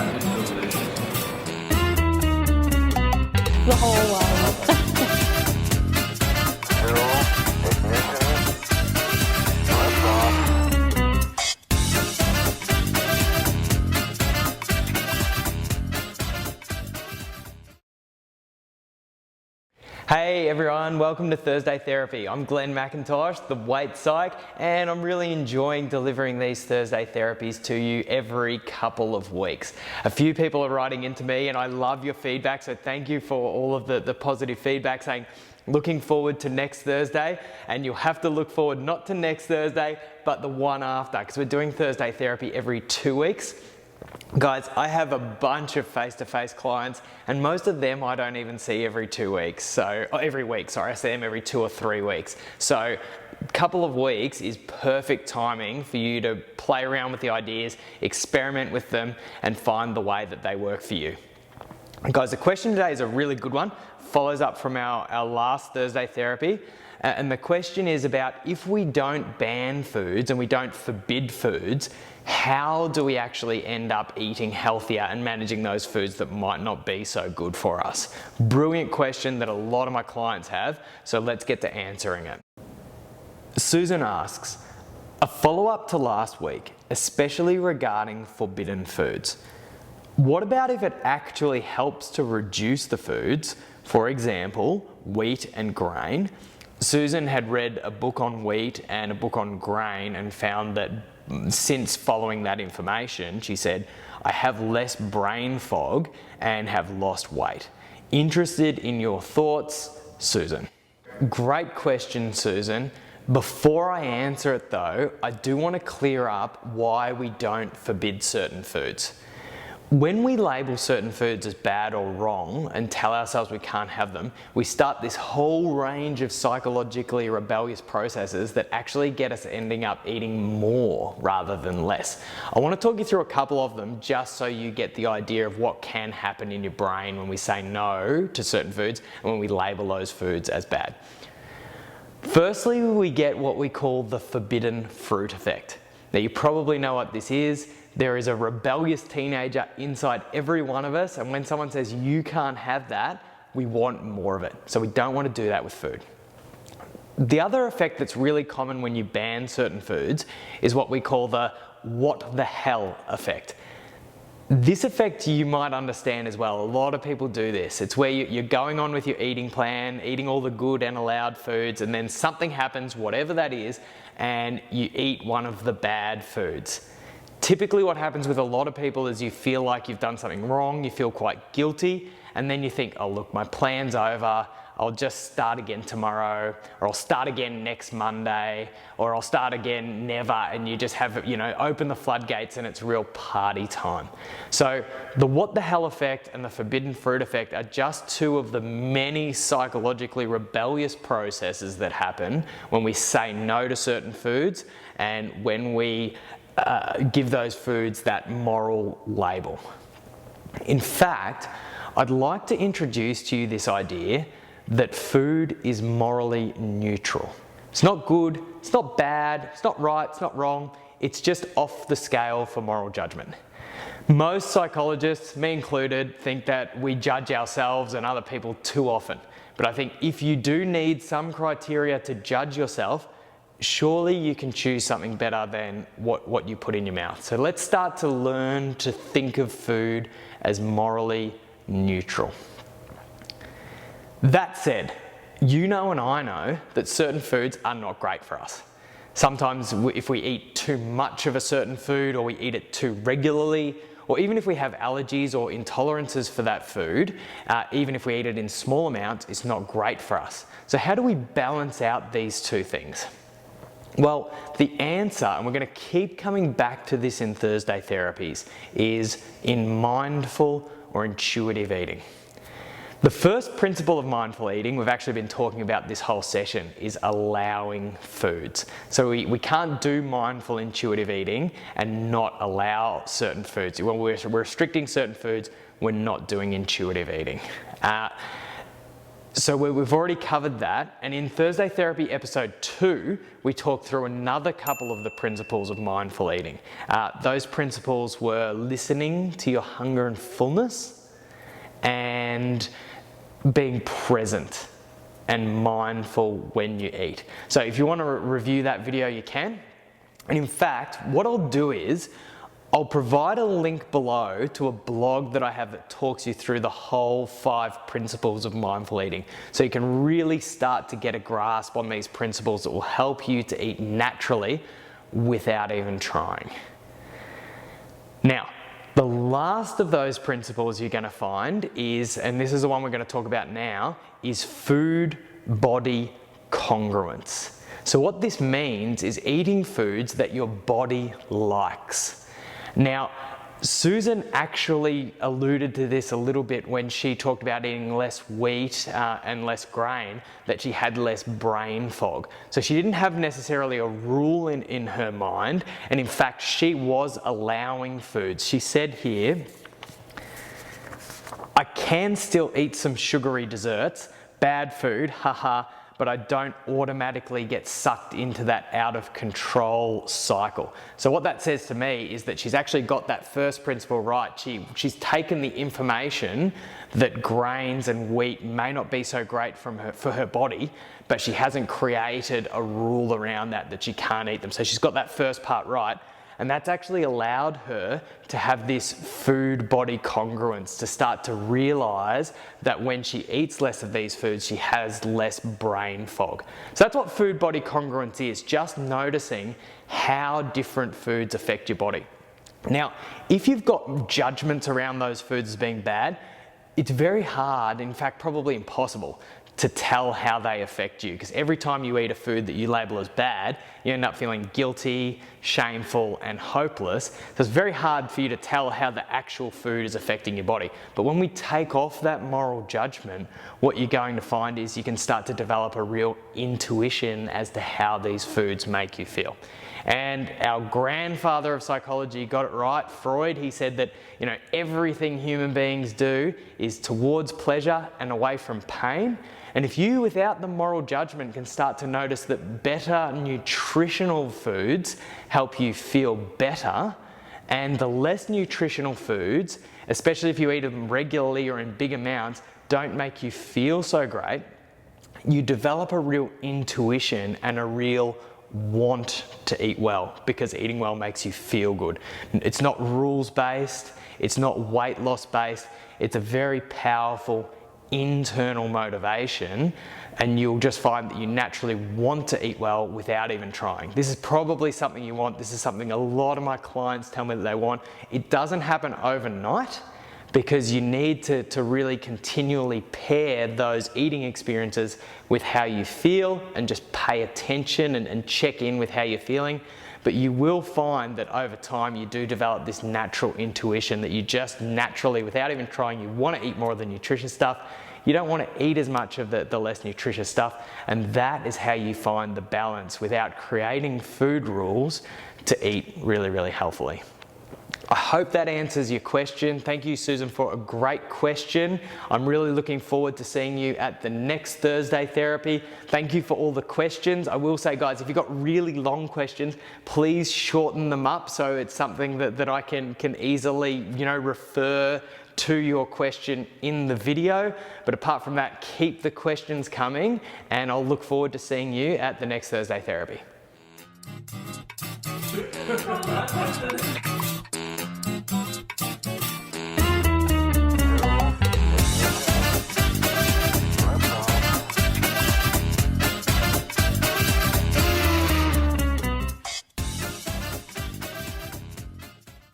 The whole world. Hey everyone, welcome to Thursday Therapy. I'm Mackintosh, the weight psych, and I'm really enjoying delivering these Thursday therapies to you every couple of weeks. A few people are writing into me and I love your feedback, so thank you for all of the positive feedback saying, looking forward to next Thursday, and you'll have to look forward not to next Thursday, but the one after, because we're doing Thursday Therapy every 2 weeks. Guys, I have a bunch of face-to-face clients and most of them I don't even see every 2 weeks. Every week, I see them every 2 or 3 weeks. So a couple of weeks is perfect timing for you to play around with the ideas, experiment with them and find the way that they work for you. Guys, the question today is a really good one. Follows up from our last Thursday therapy. And the question is about if we don't ban foods and we don't forbid foods, how do we actually end up eating healthier and managing those foods that might not be so good for us? Brilliant question that a lot of my clients have, so let's get to answering it. Susan asks, a follow-up to last week, especially regarding forbidden foods. What about if it actually helps to reduce the foods, for example, wheat and grain? Susan had read a book on wheat and a book on grain and found that since following that information, she said, I have less brain fog and have lost weight. Interested in your thoughts, Susan? Great question, Susan. Before I answer it though, I do want to clear up why we don't forbid certain foods. When we label certain foods as bad or wrong and tell ourselves we can't have them, we start this whole range of psychologically rebellious processes that actually get us ending up eating more rather than less. I want to talk you through a couple of them just so you get the idea of what can happen in your brain when we say no to certain foods and when we label those foods as bad. Firstly, we get what we call the forbidden fruit effect. Now you probably know what this is. There is a rebellious teenager inside every one of us, and when someone says you can't have that, we want more of it. So we don't want to do that with food. The other effect that's really common when you ban certain foods is what we call the what the hell effect. This effect you might understand as well. A lot of people do this. It's where you're going on with your eating plan, eating all the good and allowed foods, and then something happens, whatever that is, and you eat one of the bad foods. Typically what happens with a lot of people is you feel like you've done something wrong, you feel quite guilty, and then you think, oh look, my plan's over, I'll just start again tomorrow, or I'll start again next Monday, or I'll start again never, and you just have, open the floodgates and it's real party time. So the what the hell effect and the forbidden fruit effect are just two of the many psychologically rebellious processes that happen when we say no to certain foods and when we give those foods that moral label. In fact, I'd like to introduce to you this idea that food is morally neutral. It's not good, it's not bad, it's not right, it's not wrong, it's just off the scale for moral judgment. Most psychologists, me included, think that we judge ourselves and other people too often. But I think if you do need some criteria to judge yourself, surely you can choose something better than what you put in your mouth. So let's start to learn to think of food as morally neutral. That said, you know and I know that certain foods are not great for us. Sometimes if we eat too much of a certain food or we eat it too regularly, or even if we have allergies or intolerances for that food, even if we eat it in small amounts, it's not great for us. So how do we balance out these two things? Well, the answer, and we're going to keep coming back to this in Thursday therapies, is in mindful or intuitive eating. The first principle of mindful eating, we've actually been talking about this whole session, is allowing foods. So we can't do mindful intuitive eating and not allow certain foods. When we're restricting certain foods, we're not doing intuitive eating. So we've already covered that, and in Thursday Therapy episode 2, we talked through another couple of the principles of mindful eating. Those principles were listening to your hunger and fullness, and being present and mindful when you eat. So if you want to review that video, you can. And in fact, what I'll do is, I'll provide a link below to a blog that I have that talks you through the whole 5 principles of mindful eating. So you can really start to get a grasp on these principles that will help you to eat naturally without even trying. Now, the last of those principles you're going to find is, and this is the one we're going to talk about now, is food-body congruence. So what this means is eating foods that your body likes. Now, Susan actually alluded to this a little bit when she talked about eating less wheat and less grain, that she had less brain fog. So she didn't have necessarily a rule in her mind, and in fact, she was allowing foods. She said here, I can still eat some sugary desserts, bad food, haha, but I don't automatically get sucked into that out of control cycle. So what that says to me is that she's actually got that first principle right. She's taken the information that grains and wheat may not be so great for her body, but she hasn't created a rule around that she can't eat them. So she's got that first part right. And that's actually allowed her to have this food-body congruence, to start to realize that when she eats less of these foods, she has less brain fog. So that's what food-body congruence is, just noticing how different foods affect your body. Now, if you've got judgments around those foods as being bad, it's very hard, in fact, probably impossible, to tell how they affect you, because every time you eat a food that you label as bad, you end up feeling guilty, shameful, and hopeless. So it's very hard for you to tell how the actual food is affecting your body. But when we take off that moral judgment, what you're going to find is you can start to develop a real intuition as to how these foods make you feel. And our grandfather of psychology got it right, Freud. He said that, everything human beings do is towards pleasure and away from pain. And if you, without the moral judgment, can start to notice that better nutritional foods help you feel better, and the less nutritional foods, especially if you eat them regularly or in big amounts, don't make you feel so great, you develop a real intuition and a real want to eat well, because eating well makes you feel good. It's not rules-based, it's not weight loss-based, it's a very powerful internal motivation, and you'll just find that you naturally want to eat well without even trying. This is probably something you want. This is something a lot of my clients tell me that they want. It doesn't happen overnight, because you need to really continually pair those eating experiences with how you feel, and just pay attention and check in with how you're feeling. But you will find that over time you do develop this natural intuition that you just naturally, without even trying, you want to eat more of the nutritious stuff. You don't want to eat as much of the less nutritious stuff. And that is how you find the balance without creating food rules to eat really, really healthily. I hope that answers your question. Thank you, Susan, for a great question. I'm really looking forward to seeing you at the next Thursday Therapy. Thank you for all the questions. I will say, guys, if you've got really long questions, please shorten them up so it's something that I can easily, refer to your question in the video. But apart from that, keep the questions coming, and I'll look forward to seeing you at the next Thursday Therapy.